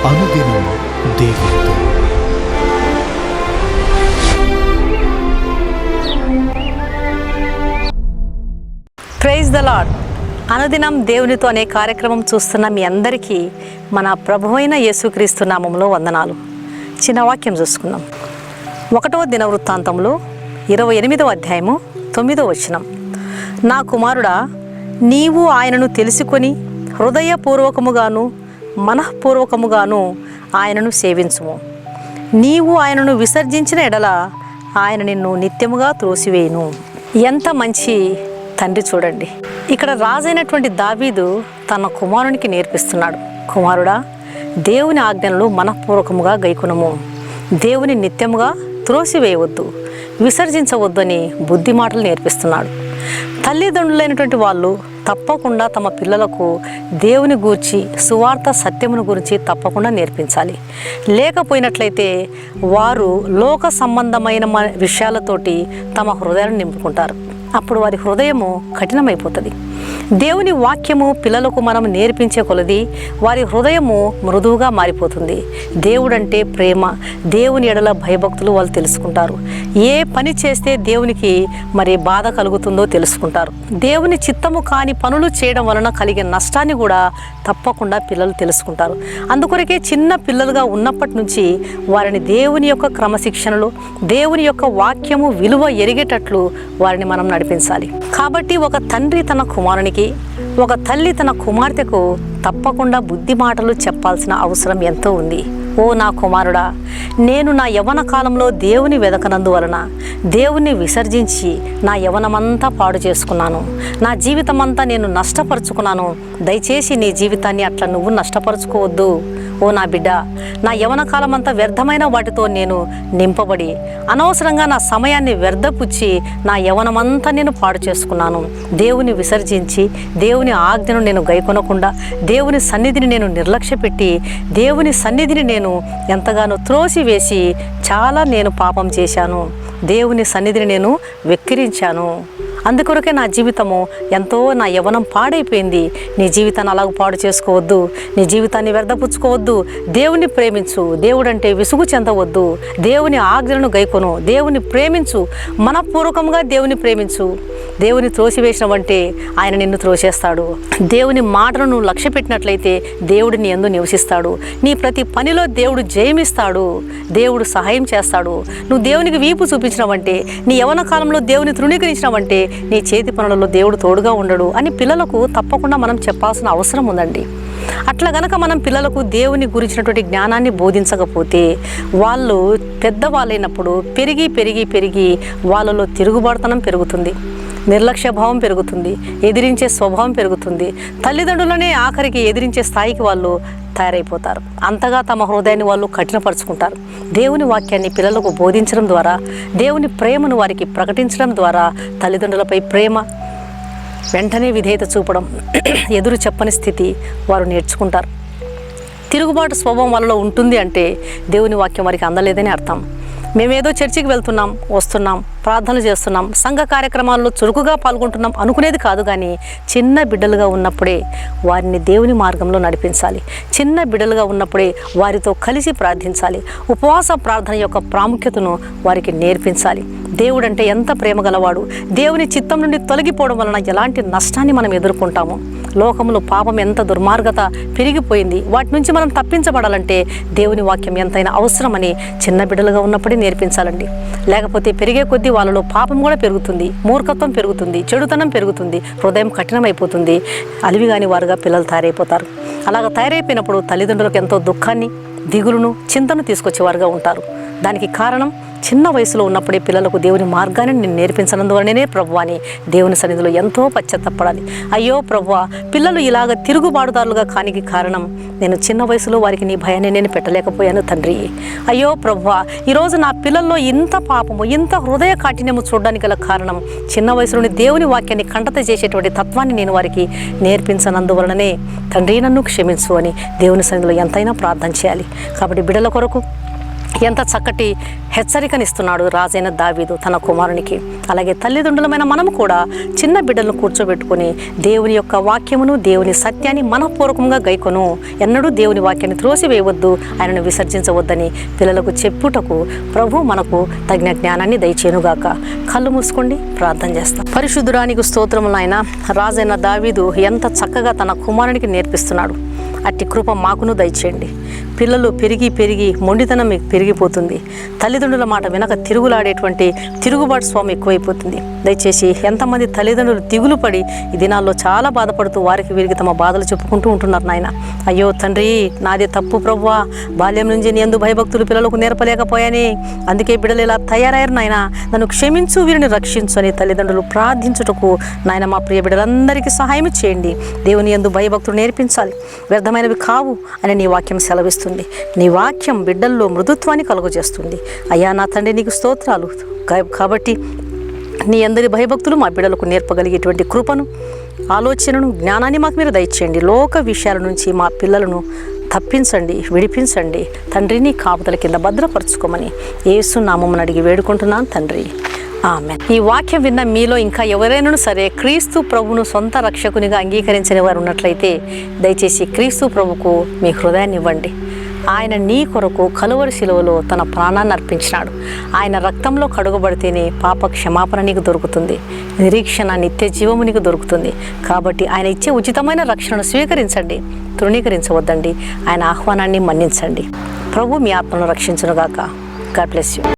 అనుదినం దేవునితో. Praise the Lord. అనుదినం దేవునితో అనే కార్యక్రమం చూస్తున్న మీ అందరికీ మన ప్రభువైన యేసుక్రీస్తు నామములో వందనాలు. చిన్న వాక్యం చూసుకుందాం. 1వ దినవృత్తాంతంలో 28వ అధ్యాయము 9వ వచనం. నా కుమారుడా, నీవు ఆయనను తెలుసుకొని హృదయపూర్వకముగాను మనఃపూర్వకముగాను ఆయనను సేవించుము. నీవు ఆయనను విసర్జించిన ఎడల ఆయన నిన్ను నిత్యముగా త్రోసివేయును. ఎంత మంచి తండ్రి చూడండి. ఇక్కడ రాజైనటువంటి దావీదు తన కుమారునికి నేర్పిస్తున్నాడు. కుమారుడా, దేవుని ఆజ్ఞలను మనఃపూర్వకముగా గైకొనుము. దేవుని నిత్యముగా త్రోసివేయవద్దు, విసర్జించవద్దు అని బుద్ధి మాటలు నేర్పిస్తున్నాడు. తల్లిదండ్రులైనటువంటి వాళ్ళు తప్పకుండా తమ పిల్లలకు దేవుని గూర్చి సువార్త సత్యమును గురించి తప్పకుండా నేర్పించాలి. లేకపోయినట్లయితే వారు లోక సంబంధమైన విషయాలతోటి తమ హృదయాన్ని నింపుకుంటారు. అప్పుడు వారి హృదయము కఠినమైపోతుంది. దేవుని వాక్యము పిల్లలకు మనం నేర్పించే కొలది వారి హృదయము మృదువుగా మారిపోతుంది. దేవుడంటే ప్రేమ, దేవుని ఎడల భయభక్తులు వాళ్ళు తెలుసుకుంటారు. ఏ పని చేస్తే దేవునికి మరి బాధ కలుగుతుందో తెలుసుకుంటారు. దేవుని చిత్తము కాని పనులు చేయడం వలన కలిగే నష్టాన్ని కూడా తప్పకుండా పిల్లలు తెలుసుకుంటారు. అందుకొరకే చిన్న పిల్లలుగా ఉన్నప్పటి నుంచి వారిని దేవుని యొక్క క్రమశిక్షణలు, దేవుని యొక్క వాక్యము విలువ ఎరిగేటట్లు వారిని మనం నడిపించాలి. కాబట్టి ఒక తండ్రి తన కుమారునికి, ఒక తల్లి తన కుమార్తెకు తప్పకుండా బుద్ధి మాటలు చెప్పాల్సిన అవసరం ఎంతో ఉంది. ఓ నా కుమారుడా, నేను నా యవ్వన కాలంలో దేవుని వెదకనందువలన దేవుణ్ణి విసర్జించి నా యవ్వనమంతా పాడు చేసుకున్నాను. నా జీవితం అంతా నేను నష్టపరుచుకున్నాను. దయచేసి నీ జీవితాన్ని అట్లా నువ్వు నష్టపరుచుకోవద్దు. ఓ నా బిడ్డ, నా యవ్వన కాలం అంతా వ్యర్థమైన వాటితో నేను నింపబడి అనవసరంగా నా సమయాన్ని వ్యర్థపుచ్చి నా యవ్వనమంతా నేను పాడు చేసుకున్నాను. దేవుని విసర్జించి దేవుని ఆజ్ఞను నేను గైకొనకుండా దేవుని సన్నిధిని నేను నిర్లక్ష్యపెట్టి దేవుని సన్నిధిని నేను ఎంతగానో త్రోసివేసి చాలా నేను పాపం చేశాను. దేవుని సన్నిధిని నేను వెక్కిరించాను. అందుకొరకే నా జీవితము ఎంతో, నా యవ్వనం పాడైపోయింది. నీ జీవితాన్ని అలాగ పాడు చేసుకోవద్దు. నీ జీవితాన్ని వ్యర్థపుచ్చుకోవద్దు. దేవుని ప్రేమించు. దేవుడంటే విసుగు చెందవద్దు. దేవుని ఆజ్ఞలను గైకొను. దేవుని ప్రేమించు. మనపూర్వకంగా దేవుని ప్రేమించు. దేవుని త్రోసివేసినవంటే ఆయన నిన్ను త్రోసేస్తాడు. దేవుని మాటలను నువ్వు లక్ష్య పెట్టినట్లయితే దేవుడు నీ యందు నివసిస్తాడు. నీ ప్రతి పనిలో దేవుడు జయమిస్తాడు. దేవుడు సహాయం చేస్తాడు. నువ్వు దేవునికి వీపు చూపించినవంటే, నీ యవ్వన కాలంలో దేవుని తృణీకరించినవంటే నీ చేతి పనులలో దేవుడు తోడుగా ఉండడు అని పిల్లలకు తప్పకుండా మనం చెప్పాల్సిన అవసరం ఉందండి. అట్లా గనక మనం పిల్లలకు దేవుని గురించినటువంటి జ్ఞానాన్ని బోధించకపోతే వాళ్ళు పెద్దవాళ్ళైనప్పుడు పెరిగి పెరిగి పెరిగి వాళ్ళలో తిరుగుబాటుతనం పెరుగుతుంది, నిర్లక్ష్య భావం పెరుగుతుంది, ఎదిరించే స్వభావం పెరుగుతుంది. తల్లిదండ్రులనే ఆఖరికి ఎదిరించే స్థాయికి వాళ్ళు తయారైపోతారు. అంతగా తమ హృదయాన్ని వాళ్ళు కఠినపరుచుకుంటారు. దేవుని వాక్యాన్ని పిల్లలకు బోధించడం ద్వారా, దేవుని ప్రేమను వారికి ప్రకటించడం ద్వారా తల్లిదండ్రులపై ప్రేమ, వెంటనే విధేయత చూపడం, ఎదురు చెప్పని స్థితి వారు నేర్చుకుంటారు. తిరుగుబాటు స్వభావం వాళ్ళలో ఉంటుంది అంటే దేవుని వాక్యం వారికి అందలేదని అర్థం. మేమేదో చర్చికి వెళ్తున్నాం, వస్తున్నాం, ప్రార్థనలు చేస్తున్నాం, సంఘ కార్యక్రమాల్లో చురుకుగా పాల్గొంటున్నాం అనుకునేది కాదు. కానీ చిన్న బిడ్డలుగా ఉన్నప్పుడే వారిని దేవుని మార్గంలో నడిపించాలి. చిన్న బిడ్డలుగా ఉన్నప్పుడే వారితో కలిసి ప్రార్థించాలి. ఉపవాస ప్రార్థన యొక్క ప్రాముఖ్యతను వారికి నేర్పించాలి. దేవుడంటే ఎంత ప్రేమ గలవాడు. దేవుని చిత్తం నుండి తొలగిపోవడం వలన ఎలాంటి నష్టాన్ని మనం ఎదుర్కొంటాము. లోకంలో పాపం ఎంత దుర్మార్గత పెరిగిపోయింది. వాటి నుంచి మనం తప్పించబడాలంటే దేవుని వాక్యం ఎంతైనా అవసరమని చిన్న బిడ్డలుగా ఉన్నప్పుడే నేర్పించాలండి. లేకపోతే పెరిగే కొద్దీ వాళ్ళలో పాపం కూడా పెరుగుతుంది, మూర్ఖత్వం పెరుగుతుంది, చెడుతనం పెరుగుతుంది, హృదయం కఠినమైపోతుంది. అలివిగాని వారుగా పిల్లలు తయారైపోతారు. అలాగ తయారైపోయినప్పుడు తల్లిదండ్రులకు ఎంతో దుఃఖాన్ని, దిగులును, చింతను తీసుకొచ్చేవారుగా ఉంటారు. దానికి కారణం చిన్న వయసులో ఉన్నప్పుడే పిల్లలకు దేవుని మార్గాన్ని నేను నేర్పించనందువలనే ప్రభువా అని దేవుని సన్నిధిలో ఎంతో పశ్చాత్తాపడాలి. అయ్యో ప్రభువా, పిల్లలు ఇలాగ తిరుగుబాటుదారులుగా కానికి కారణం నేను చిన్న వయసులో వారికి నీ భయాన్ని నేను పెట్టలేకపోయాను తండ్రి. అయ్యో ప్రభువా, ఈరోజు నా పిల్లల్లో ఇంత పాపము, ఇంత హృదయ కాఠిన్యము చూడడానికి గల కారణం చిన్న వయసులోని దేవుని వాక్యాన్ని కంటత చేసేటువంటి తత్వాన్ని నేను వారికి నేర్పించనందువలననే తండ్రి నన్ను క్షమించు అని దేవుని సన్నిధిలో ఎంతైనా ప్రార్థన చేయాలి. కాబట్టి బిడ్డల కొరకు ఎంత చక్కటి హెచ్చరికనిస్తున్నాడు రాజైన దావీదు తన కుమారునికి. అలాగే తల్లిదండ్రులమైన మనము కూడా చిన్న బిడ్డలను కూర్చోబెట్టుకొని దేవుని యొక్క వాక్యమును, దేవుని సత్యాన్ని మనపూర్వకంగా గైకొను. ఎన్నడూ దేవుని వాక్యాన్ని త్రోసివేయవద్దు, ఆయనను విసర్జించవద్దని పిల్లలకు చెప్పుటకు ప్రభు మనకు తగిన జ్ఞానాన్ని దయచేయునుగాక. కళ్ళు మూసుకోండి, ప్రార్థన చేస్తాం. పరిశుద్ధురానికి స్తోత్రములైన రాజైన దావీదు ఎంత చక్కగా తన కుమారునికి నేర్పిస్తున్నాడు. అట్టి కృప మాకును దయచేయండి. పిల్లలు పెరిగి పెరిగి మొండితనం మీకు పెరిగిపోతుంది. తల్లిదండ్రుల మాట వినక తిరుగులాడేటువంటి తిరుగుబాటు స్వామి ఎక్కువైపోతుంది. దయచేసి ఎంతమంది తల్లిదండ్రులు దిగులు పడి ఈ దినాల్లో చాలా బాధపడుతూ వారికి వీరికి తమ బాధలు చెప్పుకుంటూ ఉంటున్నారు. నాయన, అయ్యో తండ్రి, నాదే తప్పు ప్రభువా, బాల్యం నుంచి నీ యందు భయభక్తులు పిల్లలకు నేర్పలేకపోయాని, అందుకే బిడ్డలు ఇలా తయారయ్యారు. నాయన, నన్ను క్షమించు, వీరిని రక్షించు అని తల్లిదండ్రులు ప్రార్థించుటకు నాయన మా ప్రియ బిడ్డలందరికీ సహాయం చేయండి. దేవుని యందు భయభక్తులు నేర్పించాలి, వ్యర్థమైనవి కావు అని నీ వాక్యం సెలవిస్తుంది. నీ వాక్యం బిడ్డల్లో మృదుత్వాన్ని కలుగజేస్తుంది. అయ్యా నా తండ్రి, నీకు స్తోత్రాలు. కాబట్టి నీ అందరి భయభక్తులు మా బిడ్డలకు నేర్పగలిగేటువంటి కృపను, ఆలోచనను, జ్ఞానాన్ని మాకు మీరు దయచేయండి. లోక విషయాల నుంచి మా పిల్లలను తప్పించండి, విడిపించండి తండ్రి. నీ కాపుదల కింద భద్రపరచుకోమని యేసు నామమున అడిగి వేడుకుంటున్నాను తండ్రి, ఆమేన్. ఈ వాక్యం విన్న మీలో ఇంకా ఎవరైనా సరే క్రీస్తు ప్రభువును సొంత రక్షకునిగా అంగీకరించిన వారు ఉన్నట్లయితే దయచేసి క్రీస్తు ప్రభుకు మీ హృదయాన్ని ఇవ్వండి. ఆయన నీ కొరకు కలువరి శిలువలో తన ప్రాణాన్ని అర్పించినాడు. ఆయన రక్తంలో కడుగబడితేనే పాప క్షమాపణ నీకు దొరుకుతుంది, నిరీక్షణ, నిత్య జీవము నీకు దొరుకుతుంది. కాబట్టి ఆయన ఇచ్చే ఉచితమైన రక్షణను స్వీకరించండి, తృణీకరించవద్దండి. ఆయన ఆహ్వానాన్ని మన్నించండి. ప్రభు మీ ఆత్మను రక్షించునుగాక. God bless you.